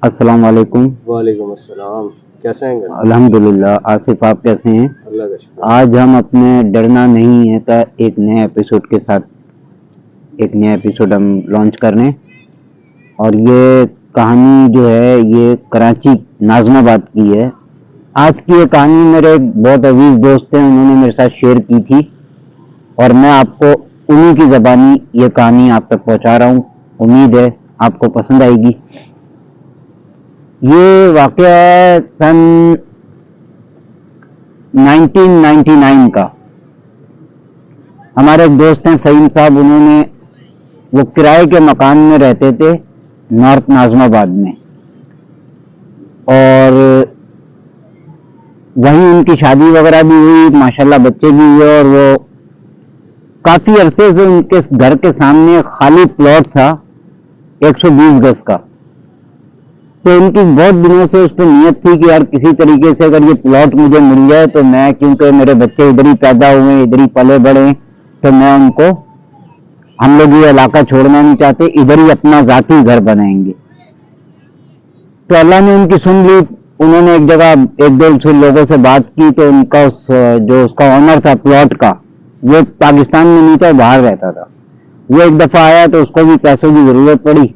अस्सलाम वालेकुम। वालेकुम अस्सलाम। कैसे हैं गन? अल्हम्दुलिल्लाह। आसिफ, आप कैसे हैं? अल्लाह का शुक्र। आज हम अपने डरना नहीं है का एक नए एपिसोड के साथ एक नया एपिसोड हम लॉन्च कर रहे हैं और ये कहानी जो है ये कराची नाज़माबाद की है। आज की ये कहानी मेरे एक बहुत अजीज दोस्त हैं, उन्होंने मेरे साथ शेयर की थी और मैं आपको उन्हीं की ज़बानी ये कहानी आप तक पहुंचा रहा हूँ। उम्मीद है आपको पसंद आएगी। ये वाकया है सन 1999 का। हमारे एक दोस्त हैं फ़हीम साहब, वो किराए के मकान में रहते थे नॉर्थ नाज़माबाद में और वहीं उनकी शादी वगैरह भी हुई, माशाल्लाह बच्चे भी हुए और वो काफ़ी अरसे से उनके घर के सामने खाली प्लॉट था 120 गज का। तो इनकी बहुत दिनों से उस पर नियत थी कि यार किसी तरीके से अगर ये प्लॉट मुझे मिल जाए तो मैं, क्योंकि मेरे बच्चे इधर ही पैदा हुए, इधर ही पले बड़े, तो मैं उनको, हम लोग ये इलाका छोड़ना नहीं चाहते, इधर ही अपना जाती घर बनाएंगे। तो अल्लाह ने उनकी सुन ली। उन्होंने एक जगह एक दो से लोगों से बात की तो उनका जो उसका ऑनर था प्लॉट का, वो पाकिस्तान में नहीं था, बाहर रहता था। वो एक दफा आया तो उसको भी पैसों की जरूरत पड़ी,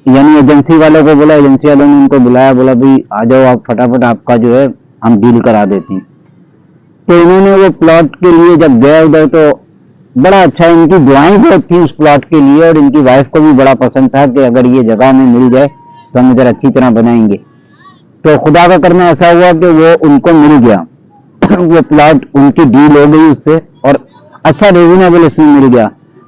यानी एजेंसी वालों को बोला, एजेंसी वालों ने उनको बुलाया, बोला भाई आ जाओ आप फटाफट, आपका जो है हम डील करा देते हैं। तो इन्होंने वो प्लॉट के लिए जब गए उधर तो बड़ा अच्छा, इनकी दुआएं बहुत थी उस प्लॉट के लिए और इनकी वाइफ को भी बड़ा पसंद था कि अगर ये जगह में मिल जाए तो हम इधर अच्छी तरह बनाएंगे। तो खुदा का करना ऐसा हुआ कि वो उनको मिल गया वो प्लॉट, उनकी डील हो गई उससे और अच्छा रीजनेबल इसमें मिल गया।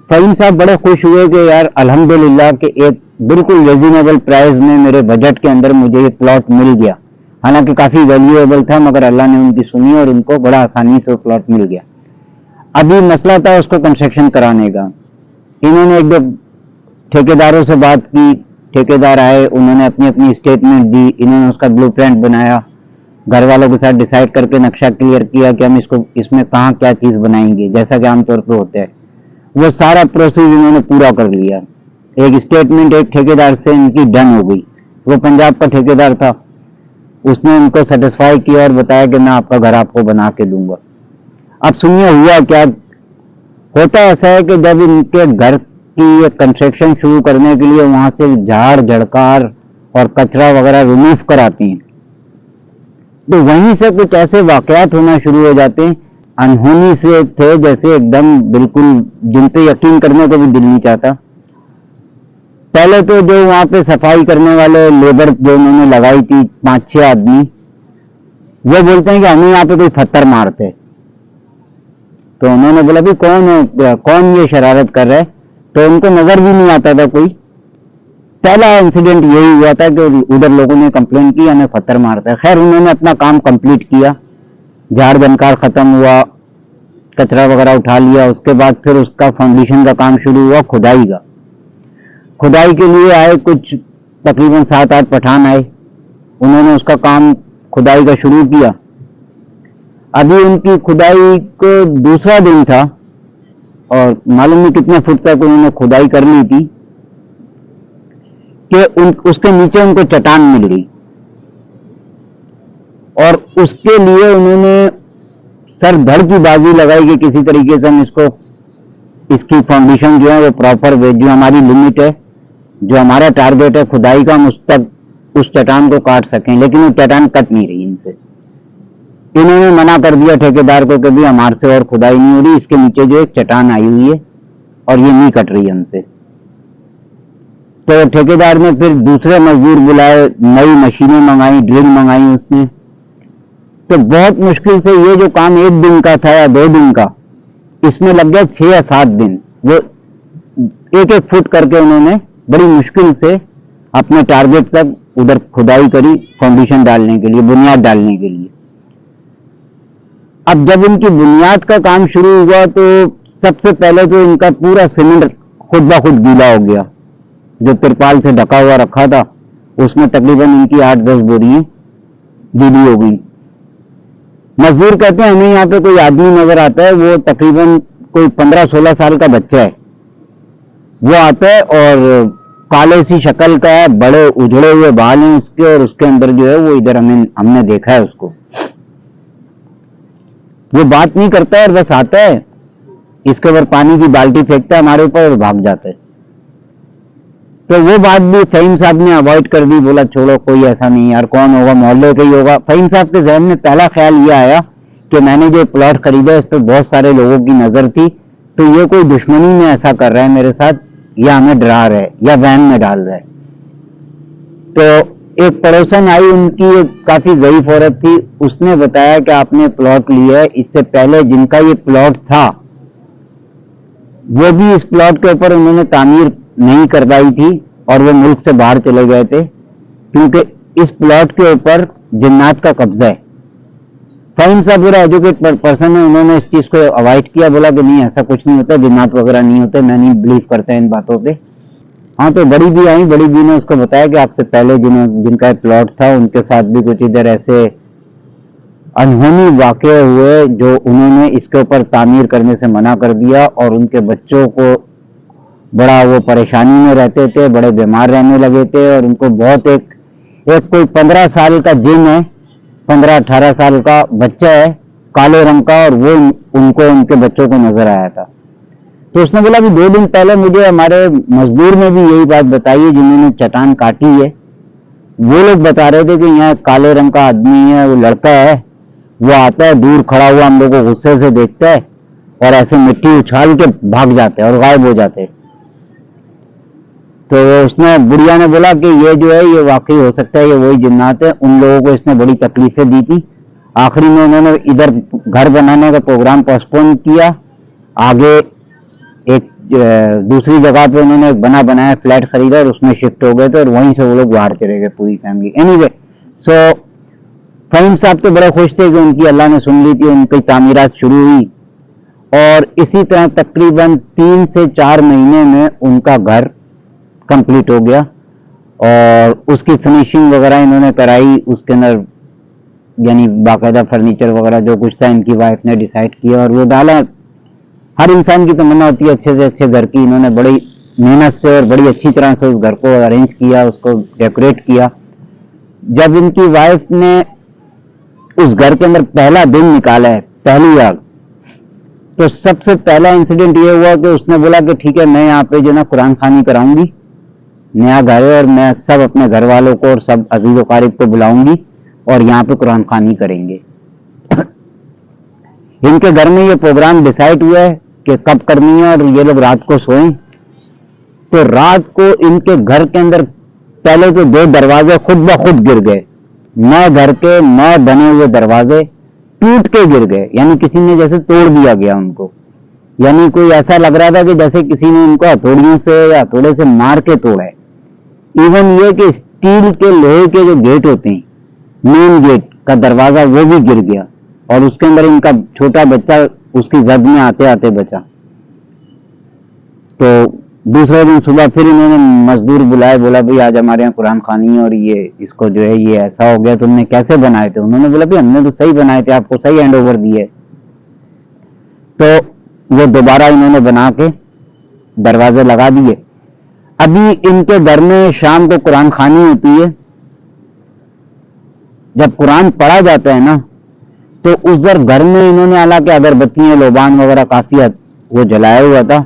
फ़हीम साहब बड़े खुश हुए कि यार अल्हम्दुलिल्लाह कि एक बिल्कुल रीजनेबल प्राइस में मेरे बजट के अंदर मुझे ये प्लॉट मिल गया। हालांकि काफ़ी वैल्यूएबल था मगर अल्लाह ने उनकी सुनी और उनको बड़ा आसानी से वो प्लॉट मिल गया। अभी मसला था उसको कंस्ट्रक्शन कराने का। इन्होंने एक दो ठेकेदारों से बात की, ठेकेदार आए, उन्होंने अपनी अपनी स्टेटमेंट दी, इन्होंने उसका ब्लूप्रिंट बनाया, घर वालों के साथ डिसाइड करके नक्शा क्लियर किया कि हम इसको इसमें कहाँ क्या चीज़ बनाएंगे, जैसा कि आमतौर पर होता है। वो सारा प्रोसेस इन्होंने पूरा कर लिया। एक स्टेटमेंट एक ठेकेदार से इनकी डन हो गई। वो पंजाब का ठेकेदार था, उसने उनको सेटिस्फाई किया और बताया कि मैं आपका घर आपको बना के दूंगा। अब सुनिए हुआ क्या। होता ऐसा है कि जब इनके घर की कंस्ट्रक्शन शुरू करने के लिए वहां से झाड़ झड़कार और कचरा वगैरह रिमूव कराती हैं तो वहीं से कुछ ऐसे वाकयात होना शुरू हो जाते हैं, अनहोनी से थे जैसे एकदम बिल्कुल जिन पे यकीन करने को भी दिल नहीं चाहता। पहले तो जो वहां पे सफाई करने वाले लेबर जो उन्होंने लगाई थी 5-6 आदमी, वो बोलते हैं कि हमें यहाँ पे कोई पत्थर मारते। तो उन्होंने बोला भी कौन है, कौन ये शरारत कर रहा है, तो उनको नजर भी नहीं आता था कोई। पहला इंसिडेंट यही हुआ था कि उधर लोगों ने कंप्लेन की हमें पत्थर मारता है। खैर उन्होंने अपना काम कंप्लीट किया, झाड़ बनकार खत्म हुआ, कचरा वगैरह उठा लिया। उसके बाद फिर उसका फाउंडेशन का काम शुरू हुआ, खुदाई का। खुदाई के लिए आए कुछ तकरीबन 7-8 पठान आए, उन्होंने उसका काम खुदाई का शुरू किया। अभी उनकी खुदाई को दूसरा दिन था और मालूम नहीं कितने फुट तक उन्होंने खुदाई कर ली थी कि उसके नीचे उनको चट्टान मिल गई और उसके लिए उन्होंने सर धड़ की बाजी लगाई कि किसी तरीके से हम इसकी फाउंडेशन जो है वो प्रॉपर वे, जो हमारी लिमिट है, जो हमारा टारगेट है खुदाई का, हम उस तक उस चट्टान को काट सकें। लेकिन वो चट्टान कट नहीं रही इनसे। इन्होंने मना कर दिया ठेकेदार को कि भाई हमारे से और खुदाई नहीं हो रही, इसके नीचे जो एक चट्टान आई हुई है और ये नहीं कट रही हमसे। तो ठेकेदार ने फिर दूसरे मजदूर बुलाए, नई मशीनें मंगाई, ड्रिल मंगाई उसने। तो बहुत मुश्किल से ये जो काम 1 दिन का था या 2 दिन का, इसमें लग गया 6 या 7 दिन। वो एक एक फुट करके उन्होंने बड़ी मुश्किल से अपने टारगेट तक उधर खुदाई करी, फाउंडेशन डालने के लिए, बुनियाद डालने के लिए। अब जब इनकी बुनियाद का काम शुरू हुआ तो सबसे पहले तो इनका पूरा सीमेंट खुद ब खुद गीला हो गया। जो तिरपाल से ढका हुआ रखा था उसमें तकरीबन इनकी 8-10 बोरियां गीली हो गई। मजदूर कहते हैं हमें यहाँ पे कोई आदमी नजर आता है, वो तकरीबन कोई 15-16 साल का बच्चा है, वो आता है और काले सी शक्ल का है, बड़े उजड़े हुए बाल हैं उसके, और उसके अंदर जो है वो इधर हमने देखा है उसको, वो बात नहीं करता है और बस आता है, इसके ऊपर पानी की बाल्टी फेंकता है हमारे ऊपर और भाग जाता है। तो वो बात भी फहीम साहब ने अवॉइड कर दी, बोला छोड़ो कोई ऐसा नहीं यार, कौन होगा, मोहल्ले का ही होगा। फहीम साहब के जहन में पहला ख्याल ये आया कि मैंने जो प्लॉट खरीदा इस पर बहुत सारे लोगों की नजर थी, तो ये कोई दुश्मनी में ऐसा कर रहा है मेरे साथ, या हमें डरा रहा है या वहम में डाल रहा है। तो एक पड़ोसन आई, उनकी एक काफी ज़ईफ औरत थी, उसने बताया कि आपने प्लॉट लिया है, इससे पहले जिनका ये प्लॉट था वो भी इस प्लॉट के ऊपर उन्होंने तामीर नहीं करवाई थी और वो मुल्क से बाहर चले गए थे, क्योंकि इस प्लॉट के ऊपर जिन्नात का कब्जा है। फहीम साहब जरा एजुकेट पर्सन है, उन्होंने इस चीज को अवॉइड किया, बोला कि नहीं ऐसा कुछ नहीं होता, जिन्नात वगैरह नहीं होते, मैं नहीं बिलीव करता इन बातों पे। हाँ, तो बड़ी भी आई, बड़ी भी ने उसको बताया कि आपसे पहले जिनका प्लॉट था उनके साथ भी कुछ इधर ऐसे अनहोनी वाक़े हुए, जो उन्होंने इसके ऊपर तामीर करने से मना कर दिया, और उनके बच्चों को बड़ा वो परेशानी में रहते थे, बड़े बीमार रहने लगे थे, और उनको बहुत एक कोई 15 साल का जिन है, 15-18 साल का बच्चा है काले रंग का, और वो उनको उनके बच्चों को नजर आया था। तो उसने बोला कि 2 दिन पहले मुझे हमारे मजदूर ने भी यही बात बताई है जिन्होंने चट्टान काटी है, वो लोग बता रहे थे कि यहाँ काले रंग का आदमी है, वो लड़का है, वो आता है, दूर खड़ा हुआ हम लोग को गुस्से से देखता है और ऐसे मिट्टी उछाल के भाग जाते हैं और गायब हो जाते हैं। तो उसने, बुढ़िया ने बोला कि ये जो है ये वाकई हो सकता है ये वही जिन्नात है, उन लोगों को इसने बड़ी तकलीफें दी थी। आखिरी में उन्होंने इधर घर बनाने का प्रोग्राम पोस्टपोन किया, आगे एक दूसरी जगह पे उन्होंने एक बनाया फ्लैट खरीदा और उसमें शिफ्ट हो गए थे, और वहीं से वो लोग बाहर चले गए पूरी फैमिली। एनीवे, सो फहीम साहब तो बड़े खुश थे कि उनकी अल्लाह ने सुन ली थी, उनकी तामीरात शुरू हुई, और इसी तरह तकरीबन 3 से 4 महीने में उनका घर कंप्लीट हो गया, और उसकी फिनिशिंग वगैरह इन्होंने कराई, उसके अंदर यानी बाकायदा फर्नीचर वगैरह जो कुछ था इनकी वाइफ ने डिसाइड किया और वो डाला। हर इंसान की तमन्ना होती है अच्छे से अच्छे घर की, इन्होंने बड़ी मेहनत से और बड़ी अच्छी तरह से उस घर को अरेंज किया, उसको डेकोरेट किया। जब इनकी वाइफ ने उस घर के अंदर पहला दिन निकाला है, पहली आग, तो सबसे पहला इंसिडेंट ये हुआ कि उसने बोला कि ठीक है, मैं यहाँ पे जो ना कुरान खानी कराऊंगी, नया घर है और मैं सब अपने घर वालों को और सब अजीज क़रीब को बुलाऊंगी और यहाँ पे कुरान खानी करेंगे। इनके घर में ये प्रोग्राम डिसाइड हुआ है कि कब करनी है और ये लोग रात को सोएं। तो रात को इनके घर के अंदर पहले तो 2 दरवाजे खुद ब खुद गिर गए, 9 घर के 9 बने हुए दरवाजे टूट के गिर गए, यानी किसी ने जैसे तोड़ दिया गया उनको, यानी कोई ऐसा लग रहा था कि जैसे किसी ने इनको हथौड़ियों से या हथौड़े से मार के तोड़ा है। इवन ये कि स्टील के लोहे के जो गेट होते हैं, मेन गेट का दरवाजा, वो भी गिर गया, और उसके अंदर इनका छोटा बच्चा उसकी जद में आते आते बचा। तो दूसरे दिन सुबह फिर इन्होंने मजदूर बुलाए, बोला भाई आज हमारे यहाँ कुरान खानी है और ये इसको जो है ये ऐसा हो गया, तुमने कैसे बनाए थे? उन्होंने बोला भाई हमने तो सही बनाए थे, आपको सही हैंड ओवर दिए। तो वो दोबारा इन्होंने बना के दरवाजे लगा दिए। अभी इनके घर में शाम को कुरान खानी होती है, जब कुरान पढ़ा जाता है ना, तो उस घर में इन्होंने हालांकि अगरबत्तियां लोबान वगैरह काफी वो जलाया हुआ था,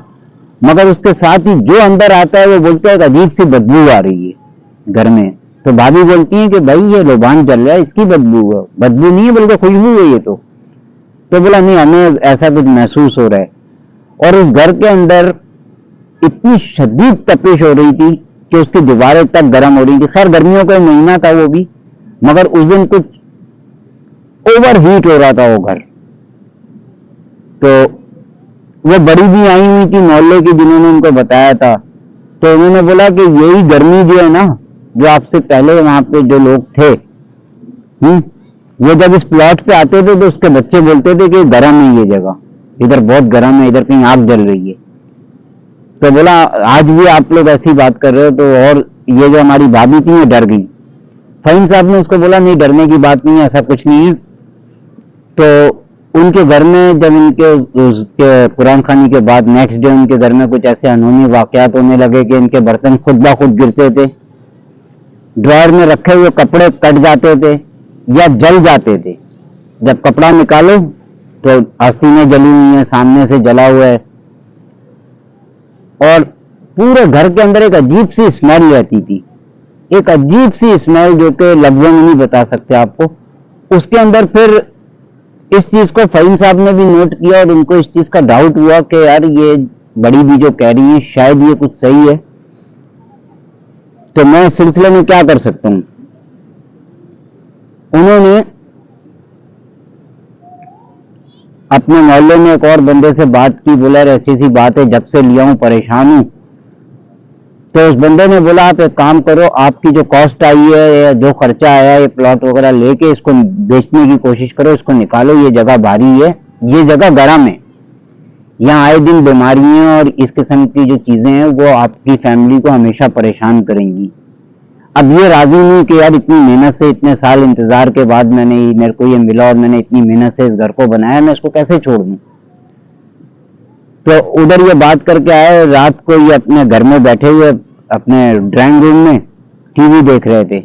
मगर उसके साथ ही जो अंदर आता है वो बोलता है अजीब सी बदबू आ रही है घर में। तो भाभी बोलती है कि भाई ये लोबान जल रहा है, इसकी बदबू है, बदबू नहीं है बल्कि खुशबू है ये तो बोला नहीं, हमें ऐसा कुछ महसूस हो रहा है। और उस घर के अंदर इतनी शदीद तपिश हो रही थी कि उसकी दीवारें तक गर्म हो रही थी। खैर गर्मियों का महीना था वो भी, मगर उस दिन कुछ ओवर हीट हो रहा था वो घर। तो वो बड़ी भी आई हुई थी मोहल्ले की जिन्होंने उनको बताया था, तो उन्होंने बोला कि यही गर्मी जो है ना, जो आपसे पहले वहां पे जो लोग थे, वो जब इस प्लॉट पे आते थे तो उसके बच्चे बोलते थे कि गर्म है ये जगह, इधर बहुत गर्म है, इधर कहीं आग जल रही है। तो बोला आज भी आप लोग ऐसी बात कर रहे हो, तो और ये जो हमारी भाभी थी ये डर गई। फहीम साहब ने उसको बोला नहीं डरने की बात नहीं है, ऐसा कुछ नहीं है। तो उनके घर में जब उसके कुरान खानी के बाद नेक्स्ट डे उनके घर में कुछ ऐसे अनहोनी वाकयात होने लगे कि इनके बर्तन खुद ब खुद गिरते थे, ड्रॉयर में रखे हुए कपड़े कट जाते थे या जल जाते थे। जब कपड़ा निकालो तो आस्तीनें जली हुई हैं, सामने से जला हुआ है, और पूरे घर के अंदर एक अजीब सी स्मेल रहती थी, एक अजीब सी स्मेल जो कि लफ्जों में नहीं बता सकते आपको। उसके अंदर फिर इस चीज को फहीम साहब ने भी नोट किया और उनको इस चीज का डाउट हुआ कि यार ये बड़ी भी जो कह रही है शायद ये कुछ सही है, तो मैं इस सिलसिले में क्या कर सकता हूं। उन्होंने अपने मोहल्ले में एक और बंदे से बात की, बोला ऐसी सी बात है, जब से लिया हूं परेशान हूं। तो उस बंदे ने बोला आप एक काम करो, आपकी जो कॉस्ट आई है या जो खर्चा आया है ये प्लॉट वगैरह लेके इसको बेचने की कोशिश करो, इसको निकालो, ये जगह भारी है, ये जगह गर्म है, यहाँ आए दिन बीमारियां और इस किस्म की जो चीजें हैं वो आपकी फैमिली को हमेशा परेशान करेंगी। अब ये राजी नहीं कि यार इतनी मेहनत से, इतने साल इंतजार के बाद मेरे को ये मिला और मैंने इतनी मेहनत से इस घर को बनाया, मैं इसको कैसे छोड़ दूं। तो उधर ये बात करके आए, रात को ये अपने घर में बैठे हुए अपने ड्राइंग रूम में टीवी देख रहे थे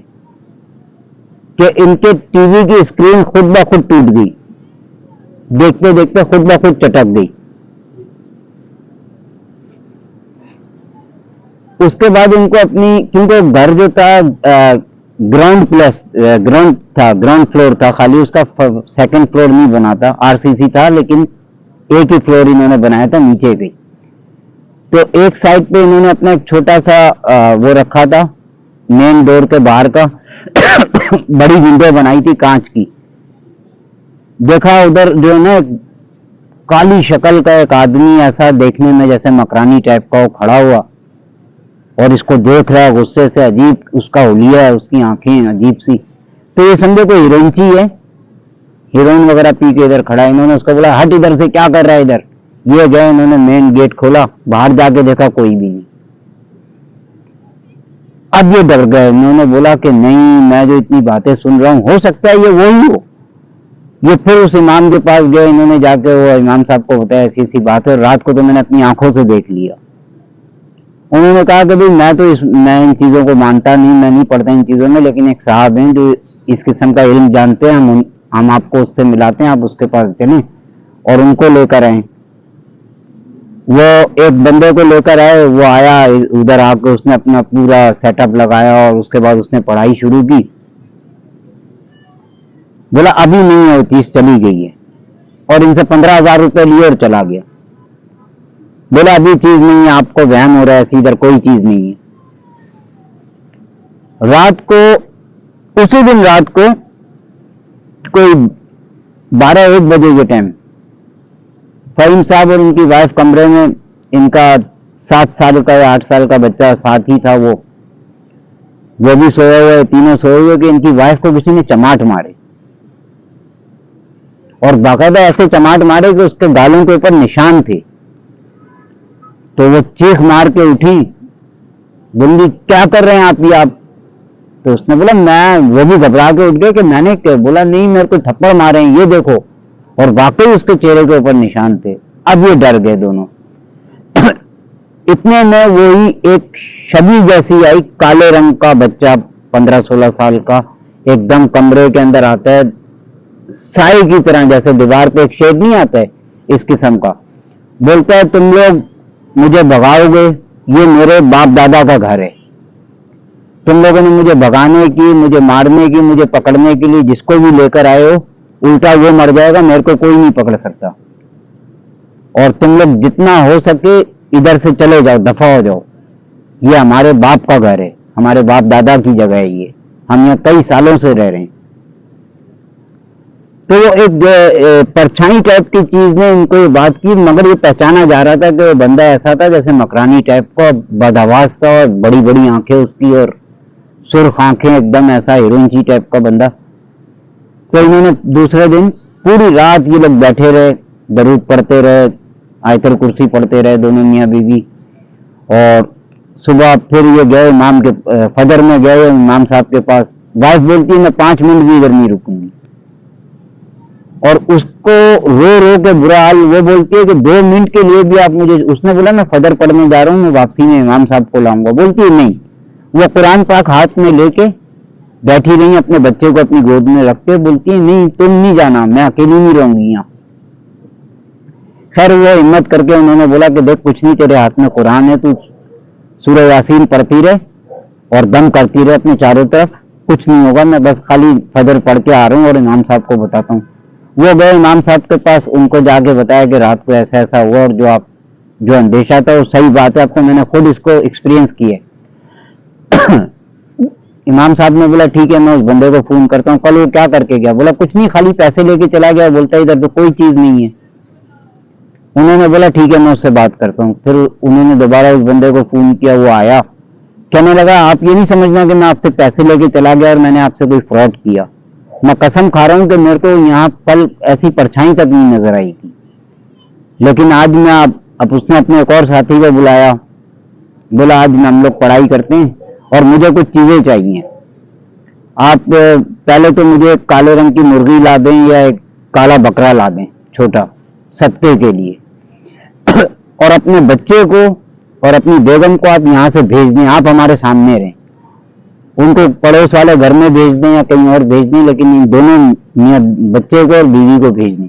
कि इनके टीवी की स्क्रीन खुद ब खुद टूट गई, देखते देखते खुद ब खुद चटक गई। उसके बाद इनको अपनी, क्योंकि घर जो था ग्राउंड फ्लोर था खाली, उसका सेकंड फ्लोर नहीं बना था, आरसीसी था, लेकिन एक ही फ्लोर इन्होंने बनाया था नीचे भी। तो एक साइड पे इन्होंने अपना एक छोटा सा वो रखा था मेन डोर के बाहर का बड़ी विंडो बनाई थी कांच की। देखा उधर जो है ना काली शक्ल का एक आदमी, ऐसा देखने में जैसे मकरानी टाइप का, वो खड़ा हुआ और इसको देख रहा है गुस्से से, अजीब उसका हुलिया है, उसकी आंखें अजीब सी। तो ये समझो कोई हीरोइनची है, हीरोइन वगैरह पी के इधर खड़ा है। इन्होंने उसको बोला हट इधर से, क्या कर रहा है इधर। ये गए, इन्होंने मेन गेट खोला, बाहर जाके देखा कोई भी नहीं। अब ये डर गए, इन्होंने बोला कि नहीं, मैं जो इतनी बातें सुन रहा हूं हो सकता है ये वही हो। ये फिर उस इमाम के पास गए, इन्होंने जाके वो इमाम साहब को बताया ऐसी ऐसी बात है, रात को तो मैंने अपनी आंखों से देख लिया। उन्होंने कहा कि भाई मैं इन चीजों को मानता नहीं, मैं नहीं पढ़ता इन चीजों में, लेकिन एक साहब हैं जो इस किस्म का इल्म जानते हैं, हम आपको उससे मिलाते हैं, आप उसके पास चलें और उनको लेकर आए। वो एक बंदे को लेकर आए, वो आया, उधर आकर उसने अपना पूरा सेटअप लगाया और उसके बाद उसने पढ़ाई शुरू की। बोला अभी नहीं है, चीज चली गई है, और इनसे 15,000 रुपए लिए और चला गया। बोला अभी चीज नहीं है, आपको वहम हो रहा है, इधर कोई चीज नहीं है। रात को, उसी दिन रात को कोई 12-1 बजे के टाइम फहीम साहब और उनकी वाइफ कमरे में, इनका 7 साल का या 8 साल का बच्चा साथ ही था, वो भी सोया हुआ है, तीनों सोए हुए कि इनकी वाइफ को किसी ने चमाट मारे, और बाकायदा ऐसे चमाट मारे कि उसके गालों के ऊपर निशान थे। तो वो चीख मार के उठी, बोली क्या कर रहे हैं आप ये आप। तो उसने बोला वो भी घबरा के उठ गए कि मैंने क्या। बोला नहीं, मेरे को थप्पड़ मारे हैं, ये देखो, और वाकई उसके चेहरे के ऊपर निशान थे। अब ये डर गए दोनों। इतने में वही एक छवि जैसी आई, काले रंग का बच्चा 15-16 साल का, एकदम कमरे के अंदर आता है, साए की तरह, जैसे दीवार पे एक शेड नहीं आता है इस किस्म का। बोलता है तुम लोग मुझे भगाओगे, ये मेरे बाप दादा का घर है, तुम लोगों ने मुझे भगाने की, मुझे मारने की, मुझे पकड़ने के लिए जिसको भी लेकर आए हो, उल्टा वो मर जाएगा, मेरे को कोई नहीं पकड़ सकता, और तुम लोग जितना हो सके इधर से चले जाओ, दफा हो जाओ, ये हमारे बाप का घर है, हमारे बाप दादा की जगह है, ये हम यहाँ कई सालों से रह रहे हैं। तो वो एक परछाई टाइप की चीज ने इनको ये बात की, मगर ये पहचाना जा रहा था कि वो बंदा ऐसा था जैसे मकरानी टाइप का, बदआवाज सा, और बड़ी बड़ी आंखें उसकी, और सुर्ख आंखें, एकदम ऐसा हीरोइनची टाइप का बंदा। तो इन्होंने दूसरे दिन पूरी रात ये लोग बैठे रहे, दरूद पढ़ते रहे, आयतल कुर्सी पढ़ते रहे दोनों मियाँ बीवी, और सुबह फिर ये गए इमाम के, फजर में गए इमाम साहब के पास। वाइफ बोलती है मैं 5 मिनट भी इधर नहीं रुकूंगी। और उसको रो रो के बुरा हाल, वो बोलती है कि 2 मिनट के लिए भी आप मुझे, उसने बोला मैं फजर पढ़ने जा रहा हूँ, मैं वापसी में इमाम साहब को लाऊंगा, बोलती है नहीं। वो कुरान पाक हाथ में लेके बैठी रही, अपने बच्चे को अपनी गोद में रख के, बोलती है नहीं तुम नहीं जाना, मैं अकेली नहीं रहूंगी यहाँ। खैर वो हिम्मत करके उन्होंने बोला कि देख कुछ नहीं, तेरे हाथ में कुरान है, तू सूरह यासीन पढ़ती रहे और दम करती रहे अपने चारों तरफ, कुछ नहीं होगा, मैं बस खाली फजर पढ़ के आ रहा हूँ और इमाम साहब को बताता हूँ। वो गए इमाम साहब के पास, उनको जाके बताया कि रात को ऐसा ऐसा हुआ और जो अंदेशा था वो सही बात है, अब तो मैंने खुद इसको एक्सपीरियंस किया। इमाम साहब ने बोला ठीक है, मैं उस बंदे को फोन करता हूँ। कल वो क्या करके गया? बोला कुछ नहीं, खाली पैसे लेके चला गया, बोलता इधर तो कोई चीज नहीं है। उन्होंने बोला ठीक है, मैं उससे बात करता हूँ। फिर उन्होंने दोबारा उस बंदे को फोन किया, वो आया, कहने लगा आप ये नहीं समझना कि मैं आपसे पैसे लेके चला गया और मैंने आपसे कोई फ्रॉड किया। मैं कसम खा रहा हूँ कि मेरे को यहाँ कल ऐसी परछाई तक नहीं नजर आई थी। लेकिन आज मैं अब उसने अपने एक और साथी को बुलाया, बोला आज हम लोग पढ़ाई करते हैं और मुझे कुछ चीजें चाहिए, आप पहले तो मुझे काले रंग की मुर्गी ला दें या एक काला बकरा ला दें छोटा, सत्ते के लिए। और अपने बच्चे को और अपनी बेगम को आप यहाँ से भेज दें, आप हमारे सामने रहें। उनको पड़ोस वाले घर में भेज दें या कहीं और भेज दें, लेकिन इन दोनों बच्चे को और बीवी को भेज दें।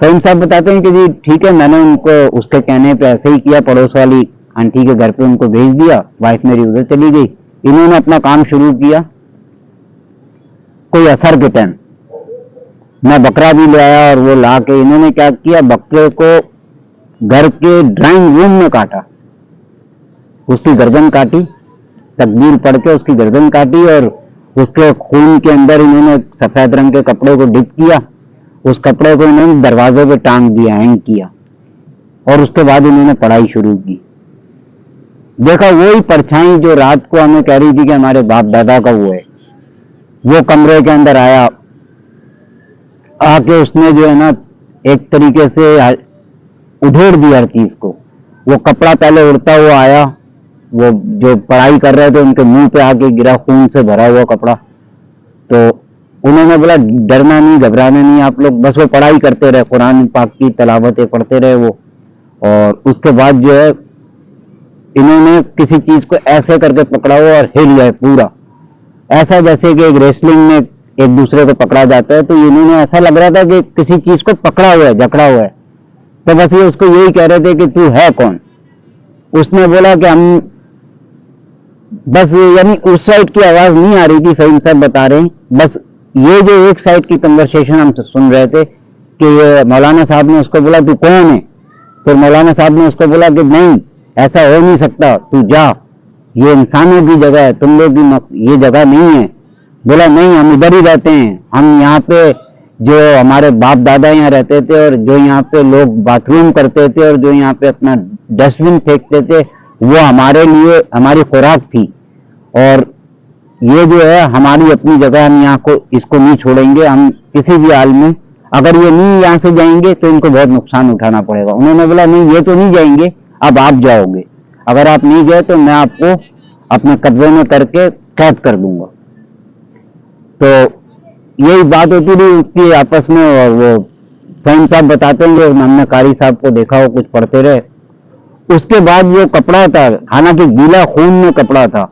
फहीम साहब बताते हैं कि जी ठीक है, मैंने उनको उसके कहने पे ऐसे ही किया, पड़ोस वाली आंटी के घर पे उनको भेज दिया, वाइफ मेरी उधर चली गई, इन्होंने अपना काम शुरू किया। कोई असर के टाइम मैं बकरा भी ले आया और वो ला के इन्होंने क्या किया, बकरे को घर के ड्राइंग रूम में काटा, उसकी गर्दन काटी, तकबीर पढ़ के उसकी गर्दन काटी और उसके खून के अंदर इन्होंने सफेद रंग के कपड़े को डिप किया, उस कपड़े को इन्होंने दरवाजे पे टांग दिया, हैंग किया, और उसके बाद इन्होंने पढ़ाई शुरू की। देखा वही परछाई जो रात को हमें कह रही थी कि हमारे बाप दादा का वो है, वो कमरे के अंदर आया, आके उसने जो है ना एक तरीके से उधेड़ दिया हर चीज को। वो कपड़ा पहले उड़ता हुआ आया, वो जो पढ़ाई कर रहे थे उनके मुंह पे आके गिरा, खून से भरा हुआ कपड़ा। तो उन्होंने बोला डरना नहीं, घबराना नहीं, आप लोग बस वो पढ़ाई करते रहे, कुरान पाक की तलावतें पढ़ते रहे वो। और उसके बाद जो है इन्होंने किसी चीज को ऐसे करके पकड़ा हुआ और हिल गए पूरा, ऐसा जैसे कि एक रेसलिंग में एक दूसरे को पकड़ा जाता है, तो इन्होंने ऐसा लग रहा था कि किसी चीज को पकड़ा हुआ है, जकड़ा हुआ है। तो बस ये उसको यही कह रहे थे कि तू है कौन। उसने बोला कि हम बस, यानी उस साइड की आवाज नहीं आ रही थी, फहीम साहब बता रहे हैं, बस ये जो एक साइड की कन्वर्सेशन हम सुन रहे थे कि ये मौलाना साहब ने उसको बोला तू कौन है, फिर मौलाना साहब ने उसको बोला कि नहीं ऐसा हो नहीं सकता, तू जा, ये इंसानों की जगह है, तुम लोग की ये जगह नहीं है। बोला नहीं हम इधर ही रहते हैं, हम यहाँ पे जो हमारे बाप दादा यहाँ रहते थे और जो यहाँ पे लोग बाथरूम करते थे और जो यहाँ पे अपना डस्टबिन फेंकते थे, वो हमारे लिए हमारी खुराक थी, और ये जो है हमारी अपनी जगह, हम यहाँ को इसको नहीं छोड़ेंगे, हम किसी भी हाल में, अगर ये नहीं यहाँ से जाएंगे तो इनको बहुत नुकसान उठाना पड़ेगा। उन्होंने बोला नहीं ये तो नहीं जाएंगे, अब आप जाओगे, अगर आप नहीं गए तो मैं आपको अपने कब्जे में करके कैद कर दूंगा। तो यही बात होती रही उसकी आपस में, और वो फहीम साहब बताते हैं कि हमने कारी साहब को देखा, वो कुछ पढ़ते रहे। उसके बाद वो कपड़ा था, हालांकि गीला खून में कपड़ा था,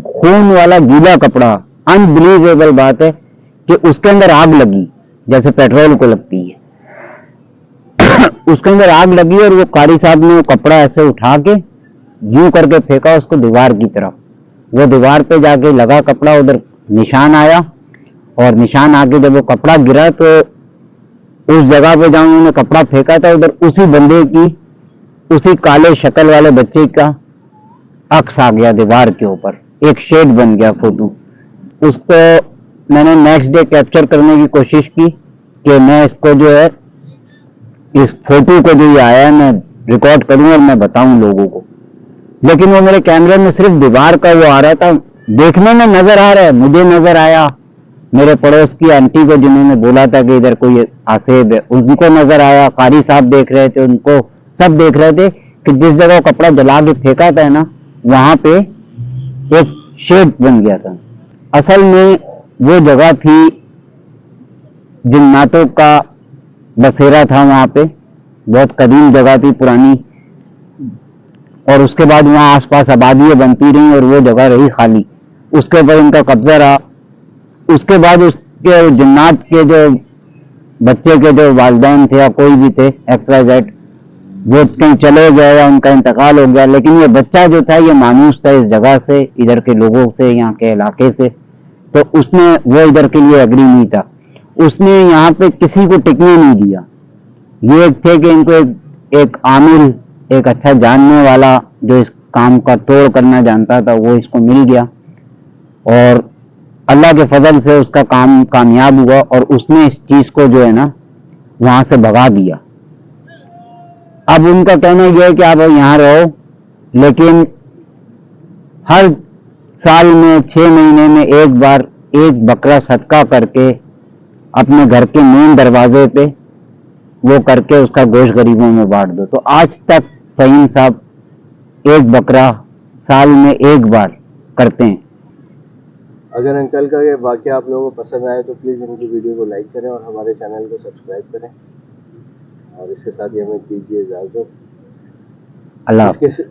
खून वाला गीला कपड़ा, अनबिलीवेबल बात है कि उसके अंदर आग लगी जैसे पेट्रोल को लगती है। उसके अंदर आग लगी और वो कारी साहब ने वो कपड़ा ऐसे उठा के यूं करके फेंका उसको दीवार की तरफ, वो दीवार पे जाके लगा कपड़ा, उधर निशान आया, और निशान आके जब वो कपड़ा गिरा तो उस जगह पे जहां उन्होंने कपड़ा फेंका था उधर उसी बंदे की, उसी काले शक्ल वाले बच्चे का अक्स आ गया दीवार के ऊपर, एक शेड बन गया फोटो। उसको मैंने नेक्स्ट डे कैप्चर करने की कोशिश की कि मैं इसको जो है, इस फोटो को जो ये आया है मैं रिकॉर्ड करूं और मैं बताऊं लोगों को, लेकिन वो मेरे कैमरे में सिर्फ दीवार का वो आ रहा था, देखने में नजर आ रहा है, मुझे नजर आया, मेरे पड़ोस की आंटी को जिन्होंने बोला था कि इधर कोई आसेब है उनको नजर आया, कारी साहब देख रहे थे, उनको सब देख रहे थे कि जिस जगह कपड़ा जला के फेंका था ना वहां पे एक शेड बन गया था। असल में वो जगह थी जिन्नातों का बसेरा था वहाँ पे, बहुत कदीम जगह थी पुरानी, और उसके बाद वहाँ आसपास आबादियाँ बनती रहीं और वो जगह रही खाली, उसके ऊपर इनका कब्जा रहा। उसके बाद उसके जिन्नात के जो बच्चे के जो वालिदैन थे या कोई भी थे XYZ, वो कहीं चले गए या उनका इंतकाल हो गया, लेकिन ये बच्चा जो था ये मानूस था इस जगह से, इधर के लोगों से, यहाँ के इलाके से, तो उसने वो इधर के लिए एग्री नहीं था, उसने यहाँ पे किसी को टिकने नहीं दिया। ये एक थे कि इनको एक आमिल, एक अच्छा जानने वाला जो इस काम का तोड़ करना जानता था, वो इसको मिल गया और अल्लाह के फजल से उसका काम कामयाब हुआ और उसने इस चीज को जो है ना वहां से भगा दिया। अब उनका कहना यह है कि आप यहाँ रहो, लेकिन हर साल में 6 महीने में एक बार एक बकरा सदका करके अपने घर के मेन दरवाजे पे वो करके उसका गोश्त गरीबों में बांट दो। तो आज तक फहीम साहब एक बकरा साल में एक बार करते हैं। अगर अंकल का ये वाकया आप लोगों को पसंद आए तो प्लीज़ इनकी वीडियो को लाइक करें और हमारे चैनल को सब्सक्राइब करें, और इसके साथ ही हमें दीजिए इजाज़त। अल्लाह हाफ़िज़।